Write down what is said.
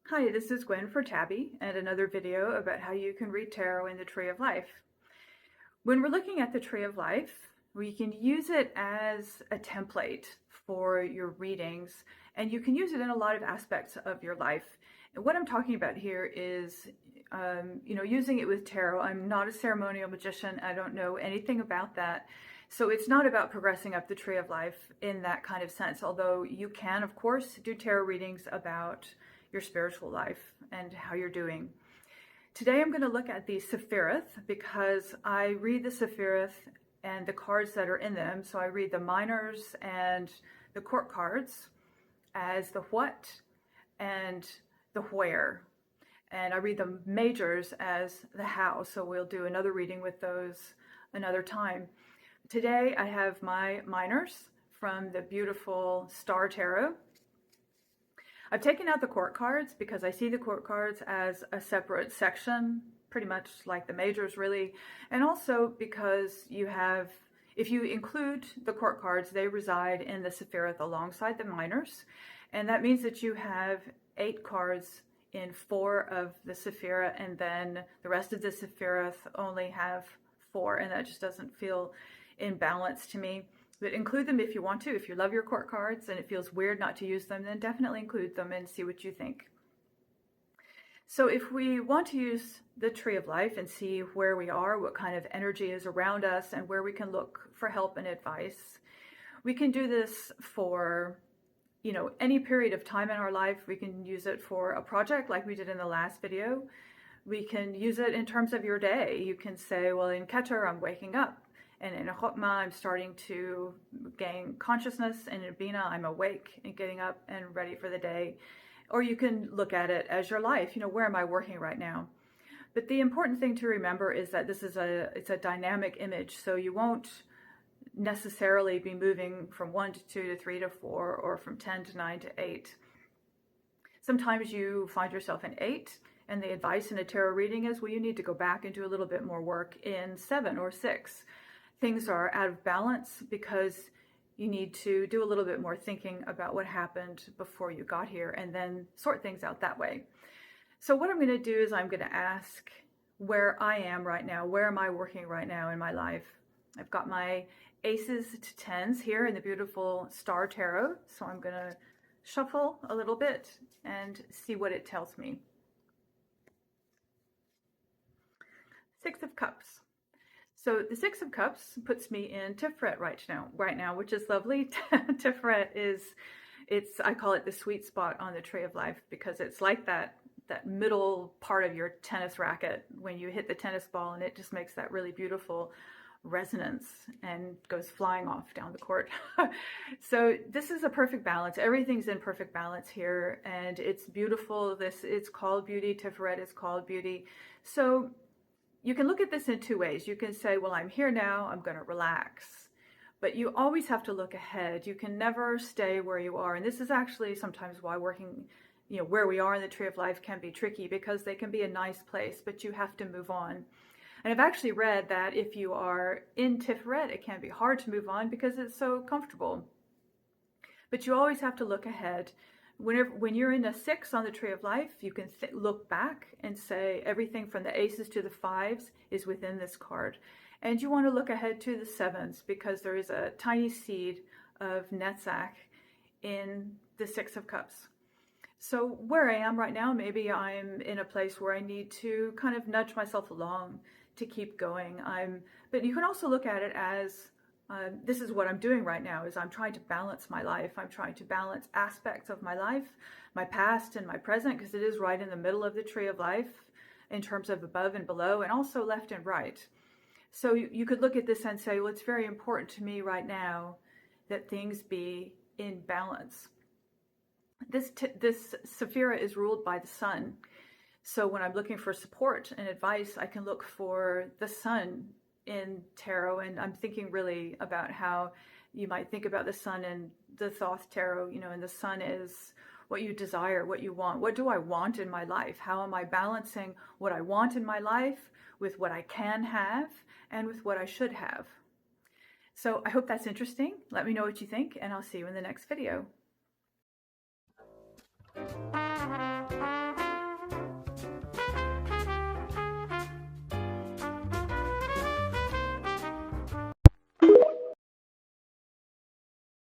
Hi, this is Gwen for Tabby and another video about how you can read tarot in the Tree of Life. When we're looking at the Tree of Life, we can use it as a template for your readings, and you can use it in a lot of aspects of your life. And what I'm talking about here is, using it with tarot. I'm not a ceremonial magician. I don't know anything about that. So it's not about progressing up the Tree of Life in that kind of sense, although you can, of course, do tarot readings about your spiritual life and how you're doing. Today I'm going to look at the Sephirith because I read the Sephirith and the cards that are in them. So I read the minors and the court cards as the what and the where. And I read the majors as the how. So we'll do another reading with those another time. Today I have my minors from the beautiful Star Tarot. I've taken out the court cards because I see the court cards as a separate section, pretty much like the majors really. And also because if you include the court cards, they reside in the Sephirith alongside the minors. And that means that you have 8 cards in 4 of the Sephirith, and then the rest of the Sephirith only have 4, and that just doesn't feel in balance to me. But include them if you want to. If you love your court cards and it feels weird not to use them, then definitely include them and see what you think. So if we want to use the Tree of Life and see where we are, what kind of energy is around us, and where we can look for help and advice, we can do this for, any period of time in our life. We can use it for a project like we did in the last video. We can use it in terms of your day. You can say, well, in Keter, I'm waking up. And in Chokmah, I'm starting to gain consciousness. And in Bina, I'm awake and getting up and ready for the day. Or you can look at it as your life. Where am I working right now? But the important thing to remember is that it's a dynamic image. So you won't necessarily be moving from 1 to 2 to 3 to 4 or from 10 to 9 to 8. Sometimes you find yourself in 8. And the advice in a tarot reading is, well, you need to go back and do a little bit more work in 7 or 6. Things are out of balance because you need to do a little bit more thinking about what happened before you got here and then sort things out that way. So what I'm going to do is I'm going to ask where I am right now. Where am I working right now in my life? I've got my aces to tens here in the beautiful Star Tarot. So I'm going to shuffle a little bit and see what it tells me. 6 of Cups. So the 6 of Cups puts me in Tiferet right now, which is lovely. Tiferet I call it the sweet spot on the Tree of Life because it's like that middle part of your tennis racket when you hit the tennis ball, and it just makes that really beautiful resonance and goes flying off down the court. So this is a perfect balance. Everything's in perfect balance here, and it's beautiful. It's called beauty. Tiferet is called beauty. So you can look at this in 2 ways. You can say, well, I'm here now, I'm going to relax. But you always have to look ahead. You can never stay where you are. And this is actually sometimes why working, where we are in the Tree of Life can be tricky, because they can be a nice place, but you have to move on. And I've actually read that if you are in Tiferet, it can be hard to move on because it's so comfortable. But you always have to look ahead. When you're in a 6 on the Tree of Life, you can look back and say everything from the aces to the 5s is within this card. And you want to look ahead to the 7s because there is a tiny seed of Netzach in the 6 of Cups. So where I am right now, maybe I'm in a place where I need to kind of nudge myself along to keep going. But you can also look at it as this is what I'm doing right now, is I'm trying to balance my life. I'm trying to balance aspects of my life, my past and my present, because it is right in the middle of the Tree of Life in terms of above and below, and also left and right. So you could look at this and say, well, it's very important to me right now that things be in balance. This Sephirith is ruled by the sun. So when I'm looking for support and advice, I can look for the sun in tarot, and I'm thinking really about how you might think about the sun in the Thoth tarot, and the sun is what you desire, what you want. What do I want in my life? How am I balancing what I want in my life with what I can have and with what I should have? So I hope that's interesting. Let me know what you think, and I'll see you in the next video.